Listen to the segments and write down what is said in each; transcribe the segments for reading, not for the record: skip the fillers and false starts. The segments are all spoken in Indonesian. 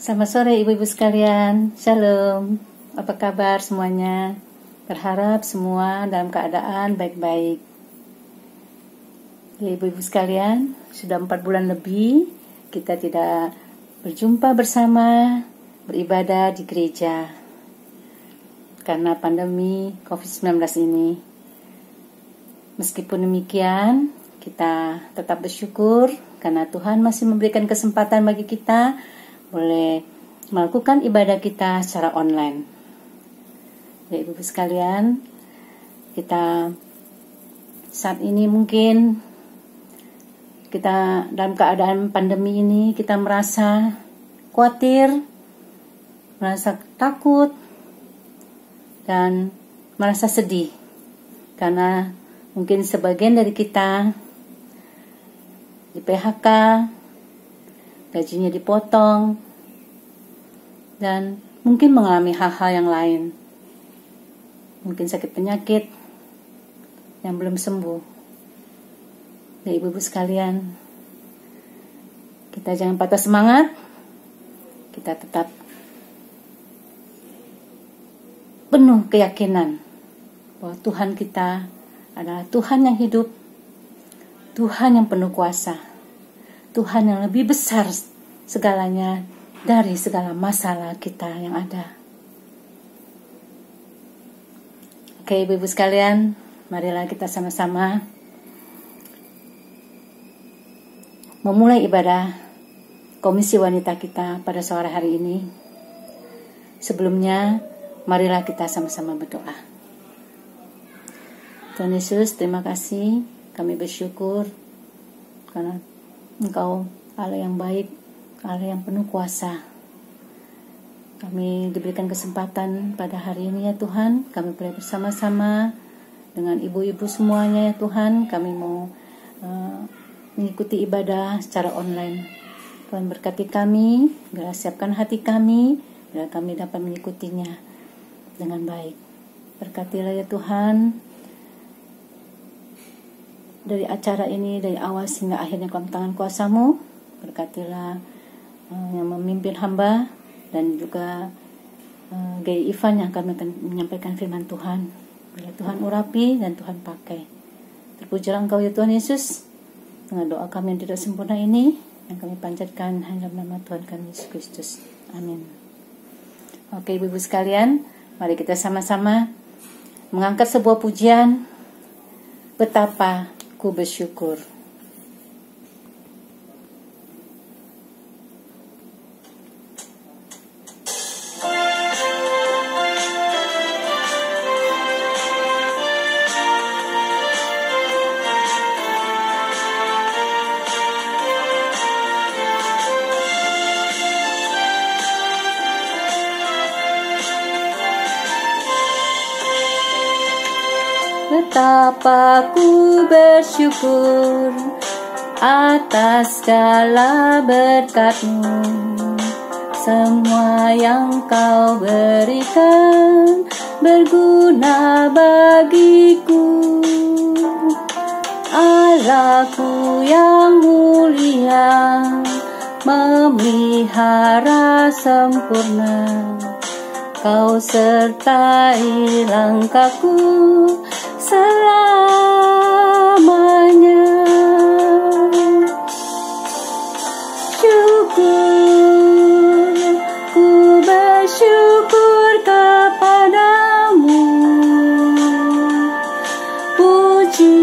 Selamat sore ibu-ibu sekalian, shalom. Apa kabar semuanya? Berharap semua dalam keadaan baik-baik. Ya ibu-ibu sekalian, sudah 4 bulan lebih kita tidak berjumpa bersama, beribadah di gereja karena pandemi COVID-19 ini. Meskipun demikian, kita tetap bersyukur karena Tuhan masih memberikan kesempatan bagi kita boleh melakukan ibadah kita secara online. Ya ibu-ibu sekalian, kita saat ini mungkin kita dalam keadaan pandemi ini kita merasa khawatir, merasa takut, dan merasa sedih karena mungkin sebagian dari kita di PHK, gajinya dipotong, dan mungkin mengalami hal-hal yang lain. Mungkin sakit penyakit yang belum sembuh. Ya ibu-ibu sekalian, kita jangan patah semangat. Kita tetap penuh keyakinan bahwa Tuhan kita adalah Tuhan yang hidup, Tuhan yang penuh kuasa, Tuhan yang lebih besar segalanya dari segala masalah kita yang ada. Oke ibu-ibu sekalian, marilah kita sama-sama memulai ibadah komisi wanita kita pada sore hari ini. Sebelumnya, marilah kita sama-sama berdoa. Tuhan Yesus, terima kasih, kami bersyukur karena Engkau Allah yang baik, Allah yang penuh kuasa. Kami diberikan kesempatan pada hari ini ya Tuhan, kami boleh bersama-sama dengan ibu-ibu semuanya ya Tuhan. Kami mau mengikuti ibadah secara online. Tuhan berkati kami, biarlah siapkan hati kami, biar kami dapat mengikutinya dengan baik. Berkatilah ya Tuhan, dari acara ini, dari awal hingga akhirnya dalam tangan kuasa-Mu. Berkatilah yang memimpin hamba dan juga Gay Ivan yang akan menyampaikan firman Tuhan. Biar Tuhan urapi dan Tuhan pakai. Terpujilah Engkau ya Tuhan Yesus. Dengan doa kami yang tidak sempurna ini, yang kami panjatkan hanya dalam nama Tuhan kami Yesus Kristus. Amin. Oke ibu-ibu sekalian, mari kita sama-sama mengangkat sebuah pujian. Betapa ku bersyukur. Betapa ku bersyukur atas segala berkat-Mu, semua yang Kau berikan berguna bagiku. Allahku yang mulia, memelihara sempurna, Kau sertai langkahku selamanya. Syukur, ku bersyukur kepadamu. Puji,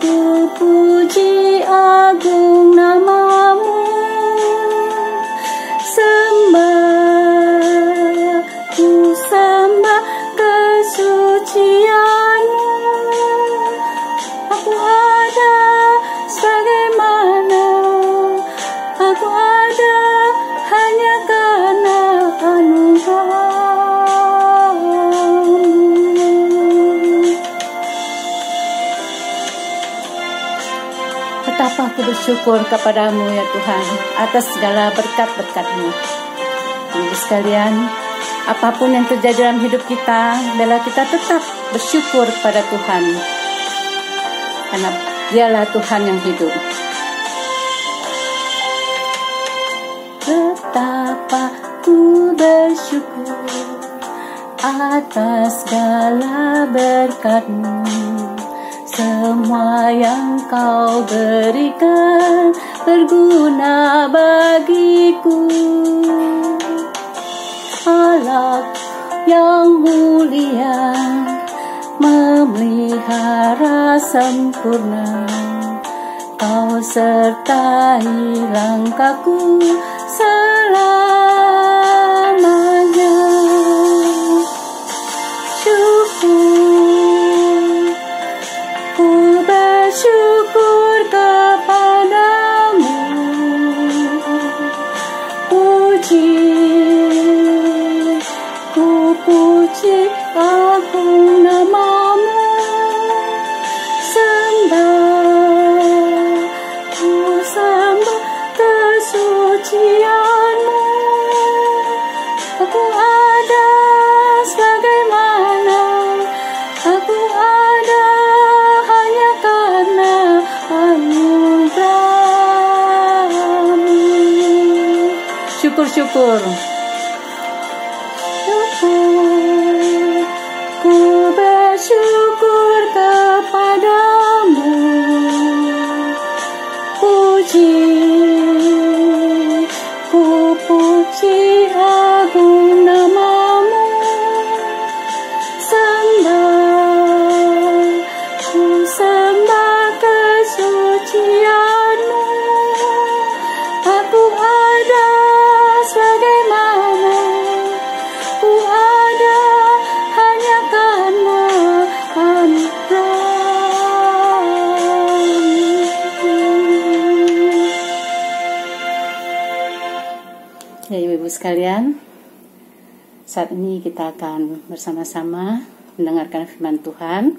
ku puji agung nama-Mu. Sembah, ku sembah kesucian-Mu. Aku ada sebagaimana aku ada hanya karena anugerah-Mu. Betapa aku bersyukur kepadamu ya Tuhan atas segala berkat-berkat-Mu. Ibu sekalian, apapun yang terjadi dalam hidup kita, biarlah kita tetap bersyukur pada Tuhan, karena Dialah Tuhan yang hidup. Ku bersyukur atas segala berkat-Mu, semua yang Kau berikan berguna bagiku. Allah yang mulia memelihara sempurna, Kau sertai langkahku selamanya. Syukur, ku bersyukur kepadamu. Puji, ku puji agung nama-Mu. Sembah, ku sembah kesucian-Mu. Aku ada sebagaimana aku ada hanya karena anugerah-Mu. Syukur. Ku bersyukur kepadamu. Puji, ku puji agung nama-Mu. Sembah, ku sembah kesucian-Mu. Aku ada sebagaimana ku ada hanya karena anugerah-Mu. Ya, Ibu-ibu sekalian, saat ini kita akan bersama-sama mendengarkan firman Tuhan.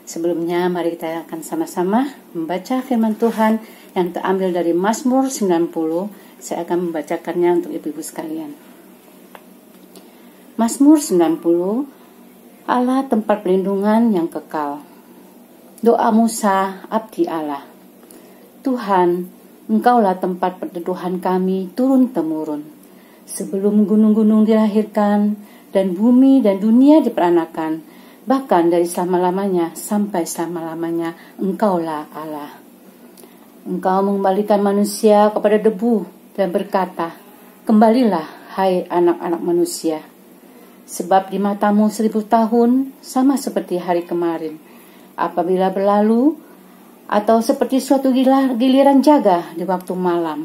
Sebelumnya mari kita akan sama-sama membaca firman Tuhan yang terambil dari Mazmur 90. Saya akan membacakannya untuk ibu-ibu sekalian. Mazmur 90, Allah tempat perlindungan yang kekal. Doa Musa, abdi Allah. Tuhan, Engkaulah tempat perteduhan kami turun-temurun. Sebelum gunung-gunung dilahirkan dan bumi dan dunia diperanakan, bahkan dari selama-lamanya sampai selama-lamanya, Engkaulah Allah. Engkau mengembalikan manusia kepada debu dan berkata, kembalilah hai anak-anak manusia. Sebab di mata-Mu 1000 tahun sama seperti hari kemarin, apabila berlalu, atau seperti suatu giliran jaga di waktu malam.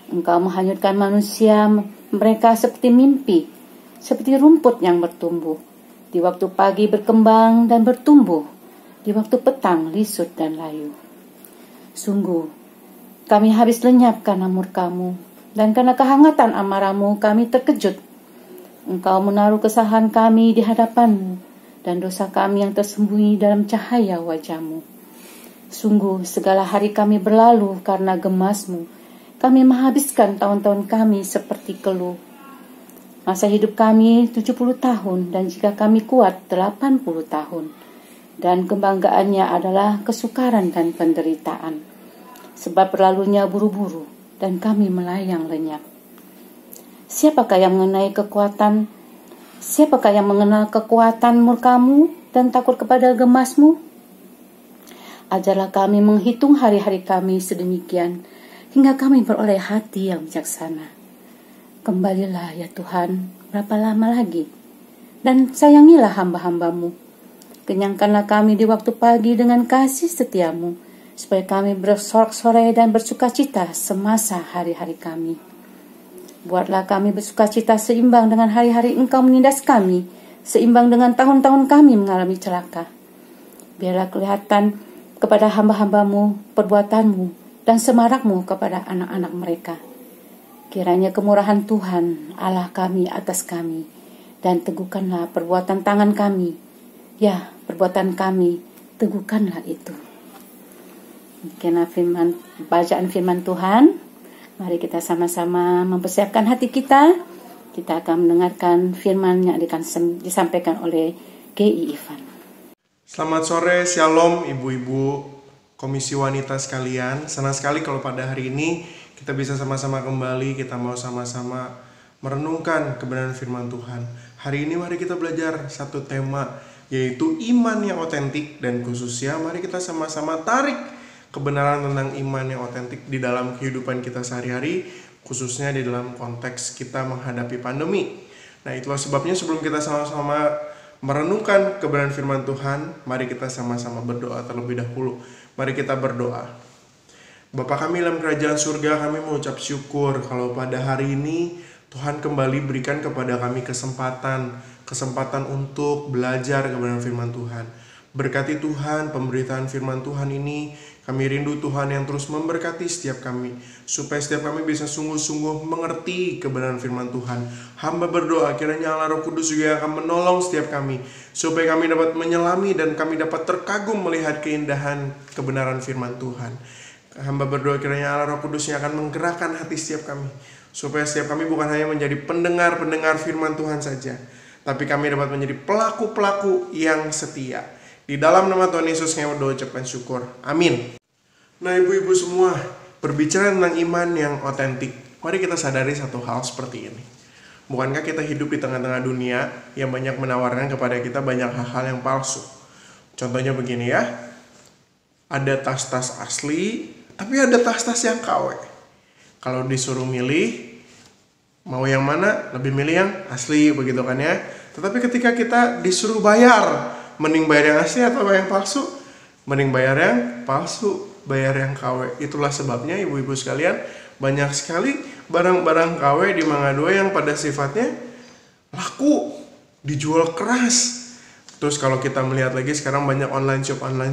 Engkau menghanyutkan manusia mereka seperti mimpi, seperti rumput yang bertumbuh. Di waktu pagi berkembang dan bertumbuh, di waktu petang lisut dan layu. Sungguh, kami habis lenyap karena murka-Mu, dan karena kehangatan amarah-Mu kami terkejut. Engkau menaruh kesalahan kami di hadapan-Mu, dan dosa kami yang tersembunyi dalam cahaya wajah-Mu. Sungguh, segala hari kami berlalu karena gemas-Mu. Kami menghabiskan tahun-tahun kami seperti keluh. Masa hidup kami 70 tahun, dan jika kami kuat 80 tahun. Dan kebanggaannya adalah kesukaran dan penderitaan. Sebab berlalunya buru-buru, dan kami melayang lenyap. Siapakah yang mengenal kekuatan murka-Mu dan takut kepada gemas-Mu? Ajarlah kami menghitung hari-hari kami sedemikian, hingga kami beroleh hati yang bijaksana. Kembalilah ya Tuhan, berapa lama lagi? Dan sayangilah hamba-hamba-Mu. Kenyangkanlah kami di waktu pagi dengan kasih setia-Mu, supaya kami bersorak-sorai dan bersukacita semasa hari-hari kami. Buatlah kami bersukacita seimbang dengan hari-hari Engkau menindas kami, seimbang dengan tahun-tahun kami mengalami celaka. Biarlah kelihatan kepada hamba-hamba-Mu perbuatan-Mu, dan semarak-Mu kepada anak-anak mereka. Kiranya kemurahan Tuhan Allah kami atas kami, dan teguhkanlah perbuatan tangan kami. Ya, perbuatan kami, teguhkanlah itu. Karena bacaan firman Tuhan, mari kita sama-sama mempersiapkan hati kita. Kita akan mendengarkan firman yang akan disampaikan oleh G.I. Ivan. Selamat sore, shalom ibu-ibu Komisi Wanita sekalian. Senang sekali kalau pada hari ini kita bisa sama-sama kembali, kita mau sama-sama merenungkan kebenaran firman Tuhan. Hari ini mari kita belajar satu tema, yaitu iman yang otentik, dan khususnya mari kita sama-sama tarik kebenaran tentang iman yang otentik di dalam kehidupan kita sehari-hari, khususnya di dalam konteks kita menghadapi pandemi. Nah, itulah sebabnya sebelum kita sama-sama merenungkan kebenaran firman Tuhan, mari kita sama-sama berdoa terlebih dahulu. Mari kita berdoa. Bapa kami dalam kerajaan surga, kami mengucap syukur kalau pada hari ini Tuhan kembali berikan kepada kami kesempatan untuk belajar kebenaran firman Tuhan. Berkati Tuhan pemberitaan firman Tuhan ini. Kami rindu Tuhan yang terus memberkati setiap kami, supaya setiap kami bisa sungguh-sungguh mengerti kebenaran firman Tuhan. Hamba berdoa kiranya Allah Roh Kudus juga akan menolong setiap kami, supaya kami dapat menyelami dan kami dapat terkagum melihat keindahan kebenaran firman Tuhan. Hamba berdoa kiranya Allah Roh Kudus yang akan menggerakkan hati setiap kami, supaya setiap kami bukan hanya menjadi pendengar-pendengar firman Tuhan saja, tapi kami dapat menjadi pelaku-pelaku yang setia. Di dalam nama Tuhan Yesus kami berdoa ucapkan syukur. Amin. Nah, ibu-ibu semua, berbicara tentang iman yang otentik, mari kita sadari satu hal seperti ini. Bukankah kita hidup di tengah-tengah dunia yang banyak menawarkan kepada kita banyak hal-hal yang palsu? Contohnya begini ya, ada tas-tas asli, tapi ada tas-tas yang KW. Kalau disuruh milih, mau yang mana? Lebih milih yang asli, begitu kan ya. Tetapi ketika kita disuruh bayar, mending bayar yang asli atau bayar yang palsu? Mending bayar yang palsu, bayar yang KW. Itulah sebabnya ibu-ibu sekalian, banyak sekali barang-barang KW di Mangga 2 yang pada sifatnya laku, dijual keras. Terus kalau kita melihat lagi sekarang banyak online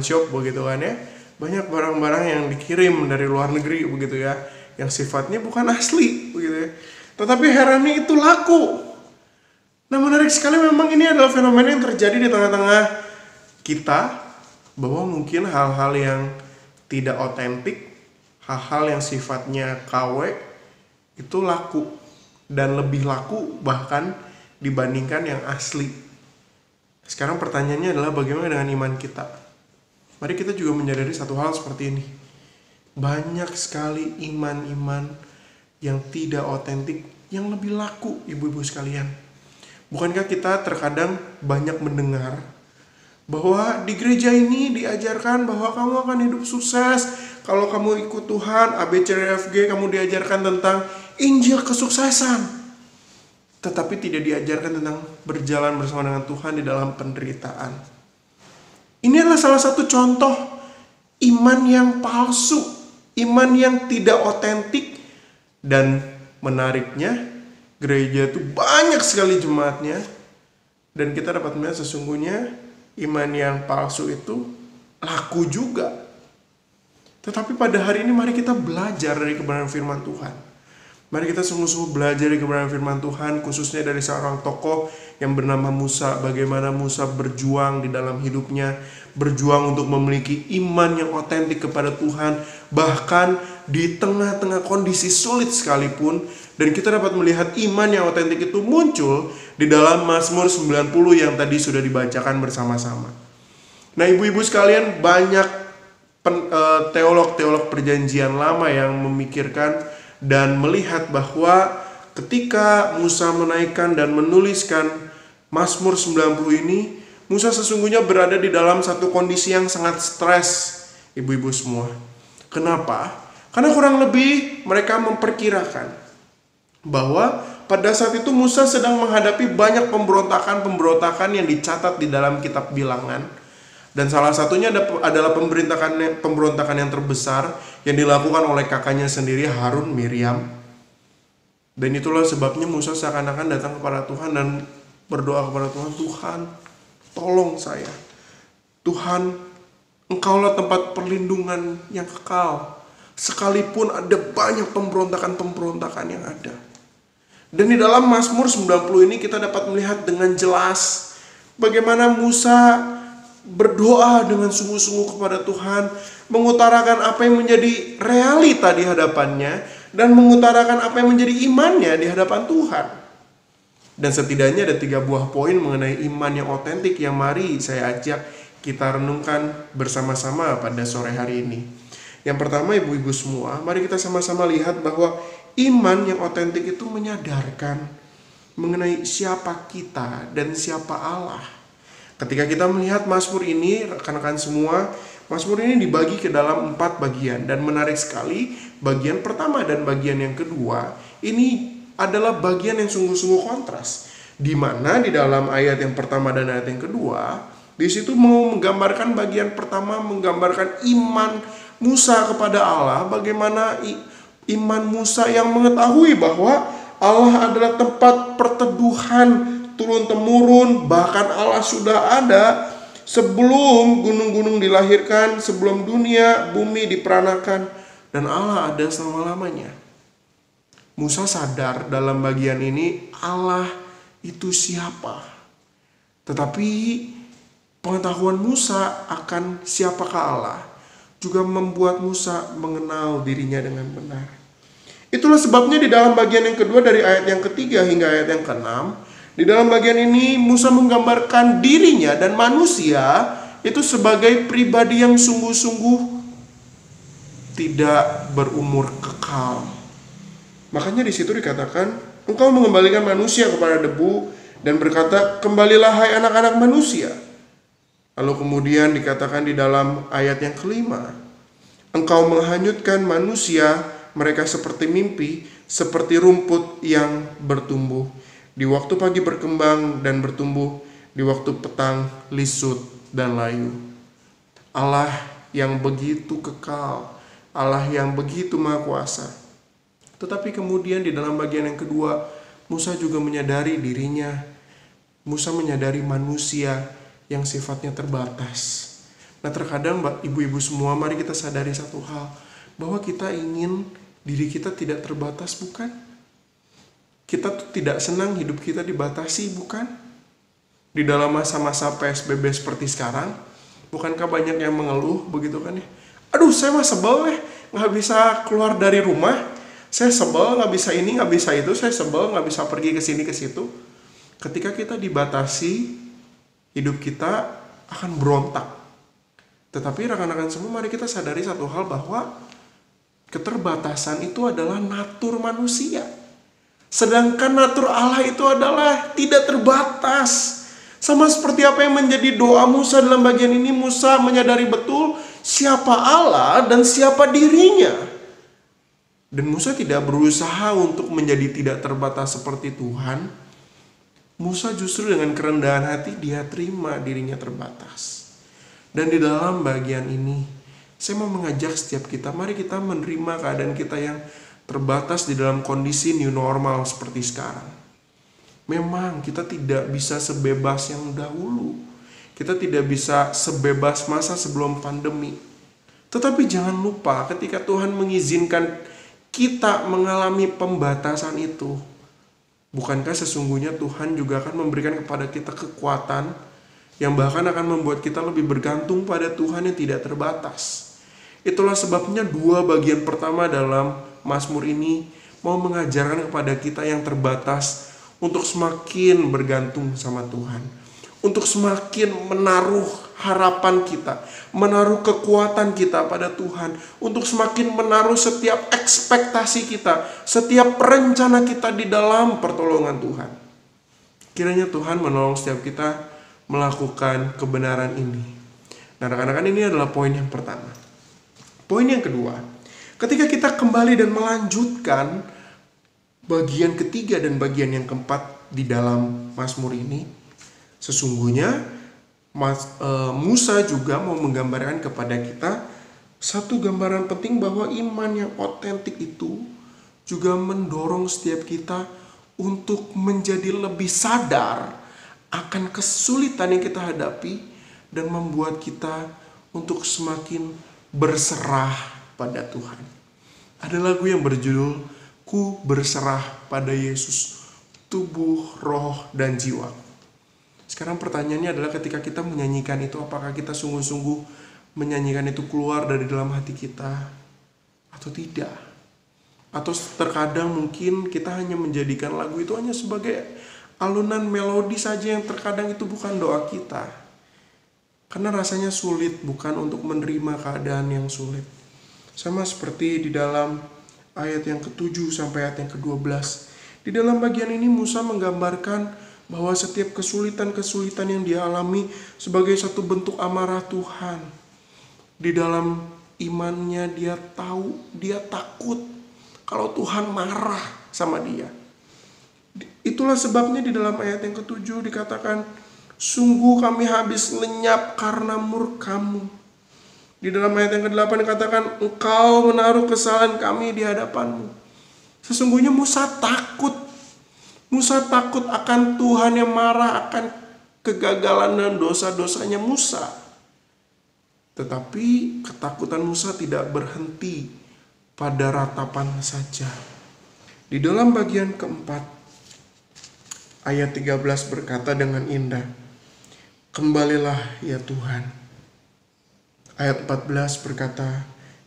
shop begitu kan ya. Banyak barang-barang yang dikirim dari luar negeri begitu ya, yang sifatnya bukan asli begitu ya. Tetapi herannya itu laku. Nah, menarik sekali memang ini adalah fenomena yang terjadi di tengah-tengah kita, bahwa mungkin hal-hal yang tidak otentik, hal-hal yang sifatnya KW itu laku, dan lebih laku bahkan dibandingkan yang asli. Sekarang pertanyaannya adalah bagaimana dengan iman kita? Mari kita juga menyadari satu hal seperti ini. Banyak sekali iman-iman yang tidak otentik yang lebih laku, ibu-ibu sekalian. Bukankah kita terkadang banyak mendengar bahwa di gereja ini diajarkan bahwa kamu akan hidup sukses kalau kamu ikut Tuhan, ABCDFG, kamu diajarkan tentang Injil kesuksesan. Tetapi tidak diajarkan tentang berjalan bersama dengan Tuhan di dalam penderitaan. Ini adalah salah satu contoh iman yang palsu, iman yang tidak otentik. Dan menariknya, gereja itu banyak sekali jemaatnya, dan kita dapat melihat sesungguhnya iman yang palsu itu laku juga. Tetapi pada hari ini mari kita belajar dari kebenaran firman Tuhan. Mari kita sungguh-sungguh belajar dari kebenaran firman Tuhan, khususnya dari seorang tokoh yang bernama Musa. Bagaimana Musa berjuang di dalam hidupnya, berjuang untuk memiliki iman yang otentik kepada Tuhan, bahkan di tengah-tengah kondisi sulit sekalipun. Dan kita dapat melihat iman yang otentik itu muncul di dalam Mazmur 90 yang tadi sudah dibacakan bersama-sama. Nah, ibu-ibu sekalian, banyak teolog-teolog perjanjian lama yang memikirkan dan melihat bahwa ketika Musa menaikkan dan menuliskan Mazmur 90 ini, Musa sesungguhnya berada di dalam satu kondisi yang sangat stres, ibu-ibu semua. Kenapa? Karena kurang lebih mereka memperkirakan bahwa pada saat itu Musa sedang menghadapi banyak pemberontakan yang dicatat di dalam kitab Bilangan. Dan salah satunya adalah pemberontakan yang terbesar yang dilakukan oleh kakaknya sendiri, Harun, Miriam. Dan itulah sebabnya Musa seakan-akan datang kepada Tuhan dan berdoa kepada Tuhan, Tuhan, tolong saya. Tuhan, Engkaulah tempat perlindungan yang kekal. Sekalipun ada banyak pemberontakan yang ada. Dan di dalam Mazmur 90 ini kita dapat melihat dengan jelas bagaimana Musa berdoa dengan sungguh-sungguh kepada Tuhan, mengutarakan apa yang menjadi realita di hadapannya, dan mengutarakan apa yang menjadi imannya di hadapan Tuhan. Dan setidaknya ada 3 buah poin mengenai iman yang otentik yang mari saya ajak kita renungkan bersama-sama pada sore hari ini. Yang pertama, ibu-ibu semua, mari kita sama-sama lihat bahwa Iman yang otentik itu menyadarkan mengenai siapa kita dan siapa Allah. Ketika kita melihat Mazmur ini, rekan-rekan semua, Mazmur ini dibagi ke dalam 4 bagian. Dan menarik sekali, bagian pertama dan bagian yang kedua, ini adalah bagian yang sungguh-sungguh kontras. Di mana di dalam ayat yang pertama dan ayat yang kedua, di situ mau menggambarkan bagian pertama, menggambarkan iman Musa kepada Allah, bagaimana iman Musa yang mengetahui bahwa Allah adalah tempat perteduhan turun-temurun, bahkan Allah sudah ada sebelum gunung-gunung dilahirkan, sebelum dunia, bumi diperanakan, dan Allah ada selama-lamanya. Musa sadar dalam bagian ini Allah itu siapa. Tetapi pengetahuan Musa akan siapakah Allah juga membuat Musa mengenal dirinya dengan benar. Itulah sebabnya di dalam bagian yang kedua dari ayat yang ketiga hingga ayat yang keenam, di dalam bagian ini Musa menggambarkan dirinya dan manusia itu sebagai pribadi yang sungguh-sungguh tidak berumur kekal. Makanya di situ dikatakan, engkau mengembalikan manusia kepada debu dan berkata, kembalilah hai anak-anak manusia. Lalu kemudian dikatakan di dalam ayat yang kelima, engkau menghanyutkan manusia, mereka seperti mimpi, seperti rumput yang bertumbuh. Di waktu pagi berkembang dan bertumbuh, di waktu petang lisut dan layu. Allah yang begitu kekal, Allah yang begitu maha kuasa. Tetapi kemudian di dalam bagian yang kedua, Musa juga menyadari dirinya. Musa menyadari manusia yang sifatnya terbatas. Nah, terkadang ibu-ibu semua, mari kita sadari satu hal, bahwa kita ingin diri kita tidak terbatas, bukan? Kita tuh tidak senang hidup kita dibatasi, bukan? Di dalam masa-masa PSBB seperti sekarang, bukankah banyak yang mengeluh begitu kan ya? Aduh, saya mah sebel nggak bisa keluar dari rumah. Saya sebel nggak bisa ini, nggak bisa itu. Saya sebel nggak bisa pergi ke sini ke situ. Ketika kita dibatasi, hidup kita akan berontak. Tetapi rekan-rekan semua, mari kita sadari satu hal, bahwa keterbatasan itu adalah natur manusia. Sedangkan natur Allah itu adalah tidak terbatas. Sama seperti apa yang menjadi doa Musa dalam bagian ini, Musa menyadari betul siapa Allah dan siapa dirinya. Dan Musa tidak berusaha untuk menjadi tidak terbatas seperti Tuhan. Musa justru dengan kerendahan hati dia terima dirinya terbatas. Dan di dalam bagian ini, saya mau mengajak setiap kita, mari kita menerima keadaan kita yang terbatas di dalam kondisi new normal seperti sekarang. Memang kita tidak bisa sebebas yang dahulu. Kita tidak bisa sebebas masa sebelum pandemi. Tetapi jangan lupa, ketika Tuhan mengizinkan kita mengalami pembatasan itu, bukankah sesungguhnya Tuhan juga akan memberikan kepada kita kekuatan yang bahkan akan membuat kita lebih bergantung pada Tuhan yang tidak terbatas. Itulah sebabnya 2 bagian pertama dalam Mazmur ini mau mengajarkan kepada kita yang terbatas untuk semakin bergantung sama Tuhan. Untuk semakin menaruh harapan kita, menaruh kekuatan kita pada Tuhan. Untuk semakin menaruh setiap ekspektasi kita, setiap rencana kita di dalam pertolongan Tuhan. Kiranya Tuhan menolong setiap kita melakukan kebenaran ini. Nah, rekan-rekan, ini adalah poin yang pertama. Poin yang kedua, ketika kita kembali dan melanjutkan bagian ketiga dan bagian yang keempat di dalam Mazmur ini, sesungguhnya Musa juga mau menggambarkan kepada kita satu gambaran penting, bahwa iman yang otentik itu juga mendorong setiap kita untuk menjadi lebih sadar akan kesulitan yang kita hadapi dan membuat kita untuk semakin berserah pada Tuhan. Ada lagu yang berjudul Ku Berserah Pada Yesus, Tubuh, Roh, dan Jiwa. Sekarang pertanyaannya adalah, ketika kita menyanyikan itu, apakah kita sungguh-sungguh menyanyikan itu keluar dari dalam hati kita atau tidak? Atau terkadang mungkin kita hanya menjadikan lagu itu hanya sebagai alunan melodi saja yang terkadang itu bukan doa kita. Karena rasanya sulit, bukan untuk menerima keadaan yang sulit. Sama seperti di dalam ayat yang ke-7 sampai ayat yang ke-12. Di dalam bagian ini Musa menggambarkan bahwa setiap kesulitan-kesulitan yang dia alami sebagai satu bentuk amarah Tuhan. Di dalam imannya dia tahu, dia takut kalau Tuhan marah sama dia. Itulah sebabnya di dalam ayat yang ke-7 dikatakan, sungguh kami habis lenyap karena murka-Mu. Di dalam ayat yang ke-8 dikatakan, Engkau menaruh kesalahan kami di hadapan-Mu. Sesungguhnya Musa takut. Musa takut akan Tuhan yang marah akan kegagalan dan dosa-dosanya Musa. Tetapi ketakutan Musa tidak berhenti pada ratapan saja. Di dalam bagian keempat, ayat 13 berkata dengan indah, kembalilah ya Tuhan. Ayat 14 berkata,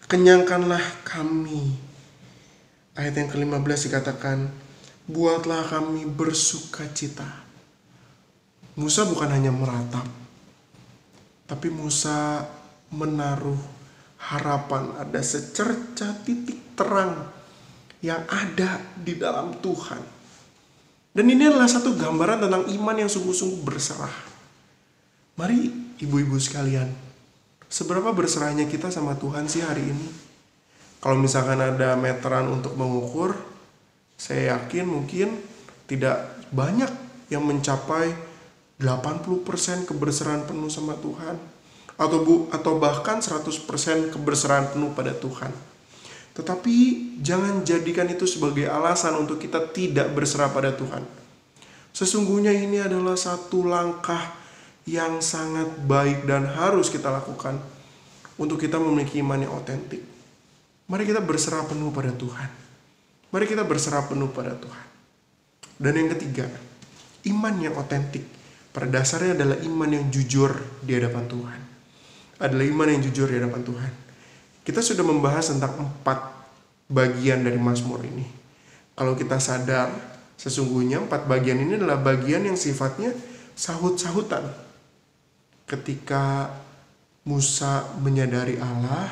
kenyangkanlah kami. Ayat yang ke-15 dikatakan, buatlah kami bersuka cita. Musa bukan hanya meratap, tapi Musa menaruh harapan, ada secerca titik terang yang ada di dalam Tuhan. Dan ini adalah satu gambaran tentang iman yang sungguh-sungguh berserah. Mari ibu-ibu sekalian, seberapa berserahnya kita sama Tuhan sih hari ini? Kalau misalkan ada meteran untuk mengukur, saya yakin mungkin tidak banyak yang mencapai 80% keberserahan penuh sama Tuhan. Atau bahkan 100% keberserahan penuh pada Tuhan. Tetapi jangan jadikan itu sebagai alasan untuk kita tidak berserah pada Tuhan. Sesungguhnya ini adalah satu langkah yang sangat baik dan harus kita lakukan untuk kita memiliki iman yang otentik. Mari kita berserah penuh pada Tuhan. Mari kita berserah penuh pada Tuhan. Dan yang ketiga, iman yang otentik pada dasarnya adalah iman yang jujur di hadapan Tuhan. Adalah iman yang jujur di hadapan Tuhan. Kita sudah membahas tentang 4 bagian dari Mazmur ini. Kalau kita sadar, sesungguhnya 4 bagian ini adalah bagian yang sifatnya sahut-sahutan. Ketika Musa menyadari Allah,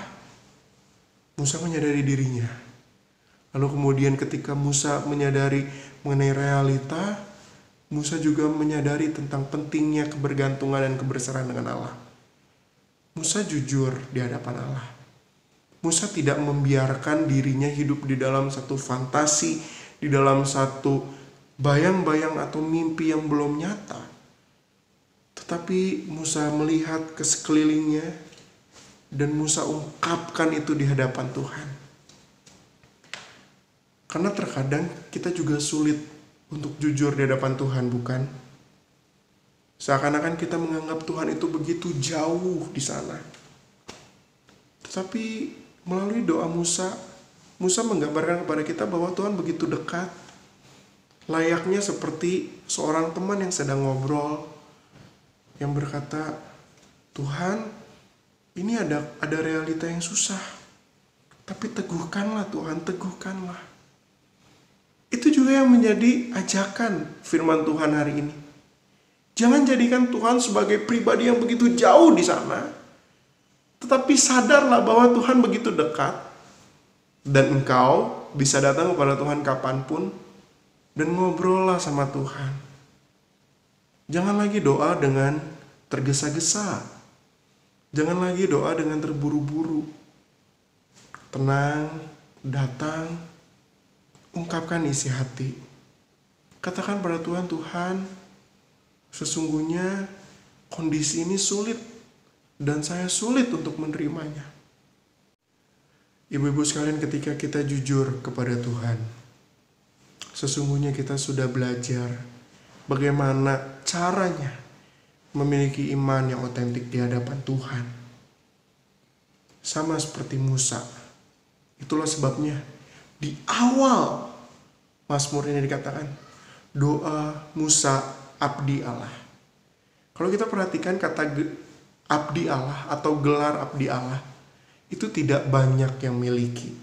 Musa menyadari dirinya. Lalu kemudian ketika Musa menyadari mengenai realita, Musa juga menyadari tentang pentingnya kebergantungan dan keberserahan dengan Allah. Musa jujur di hadapan Allah. Musa tidak membiarkan dirinya hidup di dalam satu fantasi, di dalam satu bayang-bayang atau mimpi yang belum nyata. Tetapi Musa melihat ke sekelilingnya dan Musa ungkapkan itu di hadapan Tuhan. Karena terkadang kita juga sulit untuk jujur di hadapan Tuhan, bukan? Seakan-akan kita menganggap Tuhan itu begitu jauh di sana. Tetapi melalui doa Musa menggambarkan kepada kita bahwa Tuhan begitu dekat. Layaknya seperti seorang teman yang sedang ngobrol, yang berkata, Tuhan, ini ada realita yang susah. Tapi teguhkanlah Tuhan, teguhkanlah. Itu juga yang menjadi ajakan firman Tuhan hari ini. Jangan jadikan Tuhan sebagai pribadi yang begitu jauh di sana. Tetapi sadarlah bahwa Tuhan begitu dekat. Dan engkau bisa datang kepada Tuhan kapanpun. Dan ngobrollah sama Tuhan. Jangan lagi doa dengan tergesa-gesa. Jangan lagi doa dengan terburu-buru. Tenang, datang, ungkapkan isi hati. Katakan pada Tuhan, Tuhan, sesungguhnya kondisi ini sulit dan saya sulit untuk menerimanya. Ibu-ibu sekalian, ketika kita jujur kepada Tuhan, sesungguhnya kita sudah belajar bagaimana caranya memiliki iman yang otentik di hadapan Tuhan. Sama seperti Musa. Itulah sebabnya di awal Mazmur ini dikatakan doa Musa abdi Allah. Kalau kita perhatikan kata abdi Allah atau gelar abdi Allah, itu tidak banyak yang miliki.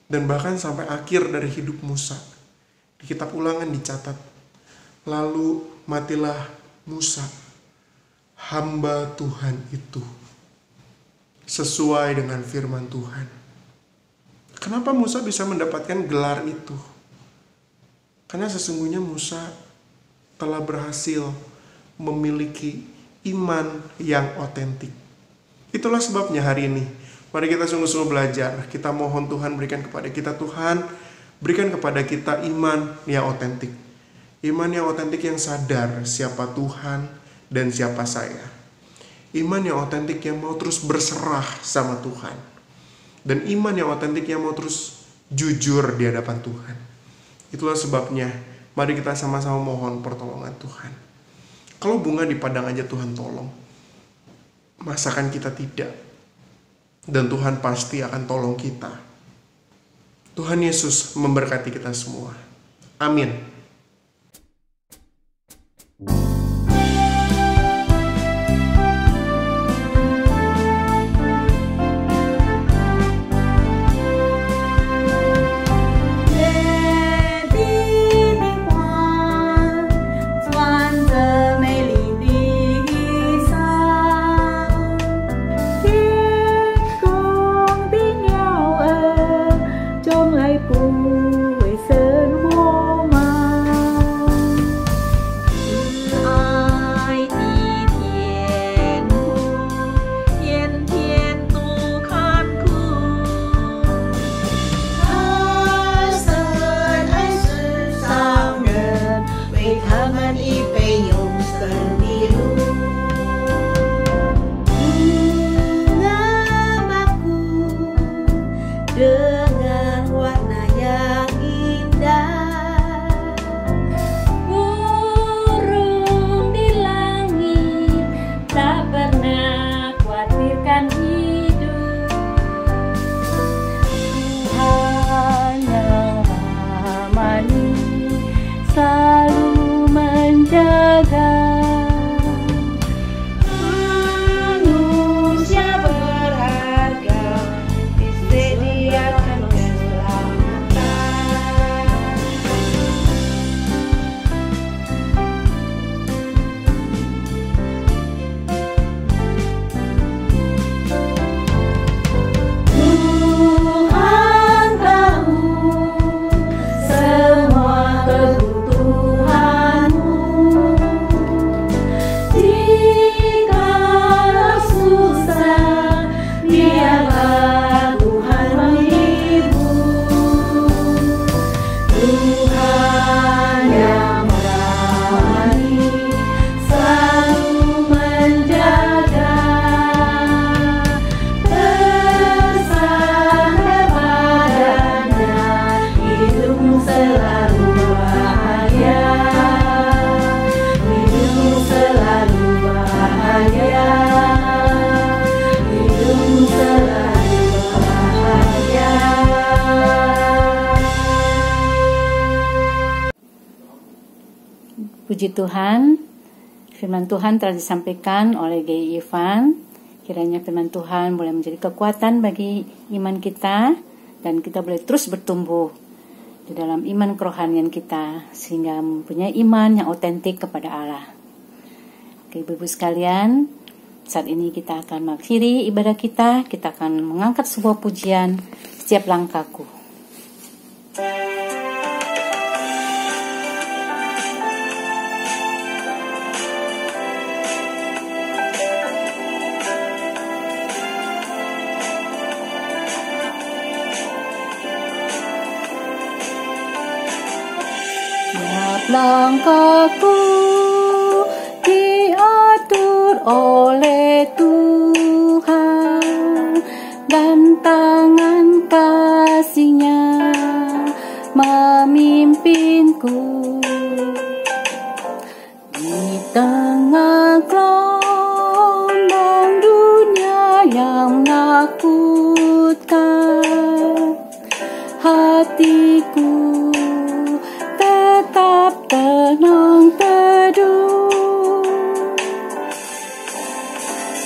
Dan bahkan sampai akhir dari hidup Musa, di kitab Ulangan dicatat, lalu matilah Musa, hamba Tuhan itu, sesuai dengan firman Tuhan. Kenapa Musa bisa mendapatkan gelar itu? Karena sesungguhnya Musa telah berhasil memiliki iman yang otentik. Itulah sebabnya hari ini, mari kita sungguh-sungguh belajar. Kita mohon Tuhan berikan kepada kita, Tuhan berikan kepada kita iman yang otentik. Iman yang otentik yang sadar siapa Tuhan dan siapa saya. Iman yang otentik yang mau terus berserah sama Tuhan. Dan iman yang otentik yang mau terus jujur di hadapan Tuhan. Itulah sebabnya mari kita sama-sama mohon pertolongan Tuhan. Kalau bunga di padang aja Tuhan tolong, masakan kita tidak. Dan Tuhan pasti akan tolong kita. Tuhan Yesus memberkati kita semua. Amin. Puji Tuhan, firman Tuhan telah disampaikan oleh Gay Ivan. Kiranya firman Tuhan boleh menjadi kekuatan bagi iman kita, dan kita boleh terus bertumbuh di dalam iman kerohanian kita, sehingga mempunyai iman yang otentik kepada Allah. Oke, Ibu-ibu sekalian, saat ini kita akan mengakhiri ibadah kita. Kita akan mengangkat sebuah pujian, Setiap Langkahku. Langkahku diatur oleh Tuhan, dan tangan kasih-Nya memimpinku. Di tengah gelombang dunia yang menakutkan, hatiku tetap tenang teduh.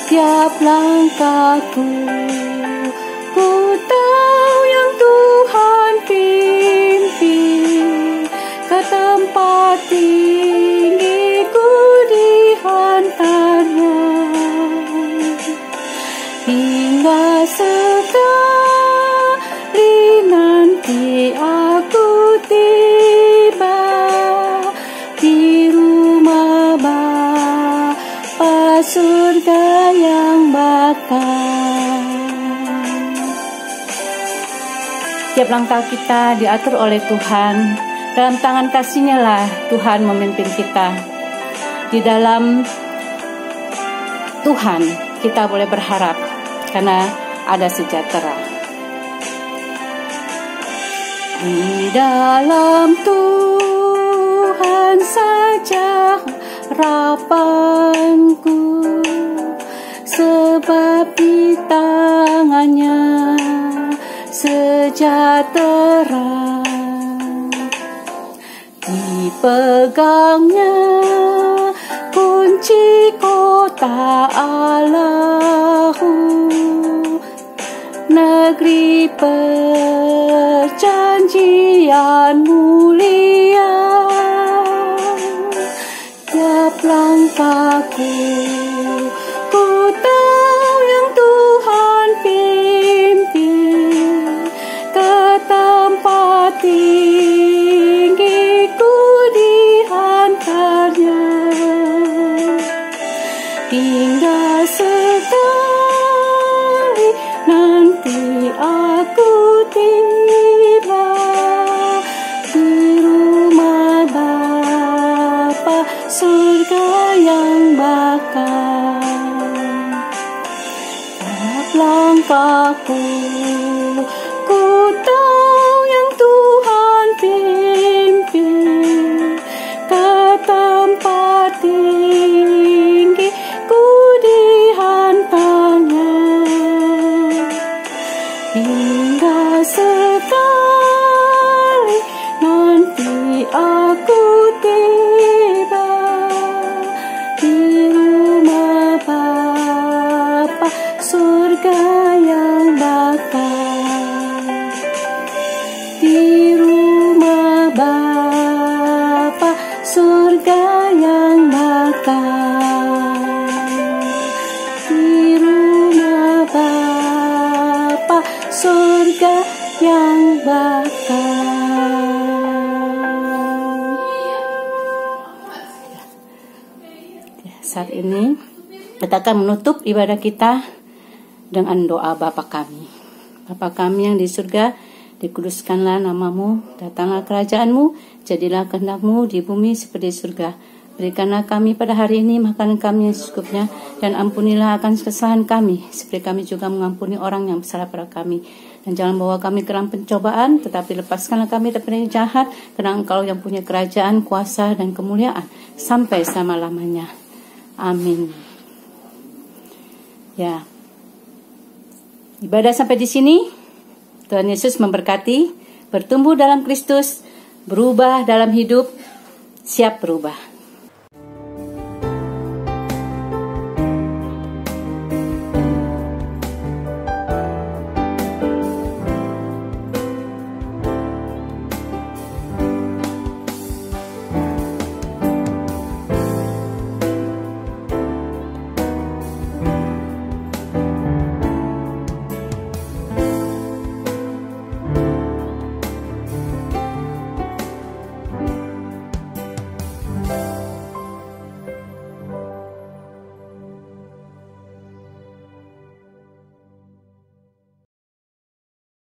Tiap langkahku, ku tahu yang Tuhan pimpin ke tempat tinggi-Ku dihantarkan, hingga sekali setiap langkah kita diatur oleh Tuhan. Dalam tangan kasih-Nya lah Tuhan memimpin kita. Di dalam Tuhan kita boleh berharap karena ada sejahtera. Di dalam Tuhan saja harapanku, sebab di tangan-Nya sejahtera. Dipegangnya kunci kota Allahku, negeri perjanjian mulia. Tiap langkahku ku tahu yang Tuhan pimpin ke tempat tinggi, ku dihantarnya. Hingga sekali nanti aku tiba di rumah Bapa, surga yang bakal. Tiap langkahku ku tahu yang Tuhan pimpin ke tempat tinggi, ku dihantarnya. Hingga sekali nanti aku tiba di rumah Bapa, surga yang bakal. Di rumah Bapa, surga yang bakal. Di rumah Bapa, surga yang bakal. Saat ini kita akan menutup ibadah kita dengan doa Bapa kami. Bapa kami yang di surga, dikuduskanlah namamu, datanglah kerajaan-Mu, jadilah kehendak-Mu di bumi seperti di surga. Berikanlah kami pada hari ini makanan kami yang secukupnya, dan ampunilah akan kesalahan kami, seperti kami juga mengampuni orang yang bersalah pada kami. Dan jangan bawa kami ke dalam pencobaan, tetapi lepaskanlah kami daripada yang jahat, karena Engkau yang punya kerajaan, kuasa, dan kemuliaan sampai selama-lamanya. Amin. Ya, ibadah sampai di sini. Tuhan Yesus memberkati. Bertumbuh dalam Kristus, berubah dalam hidup, siap berubah.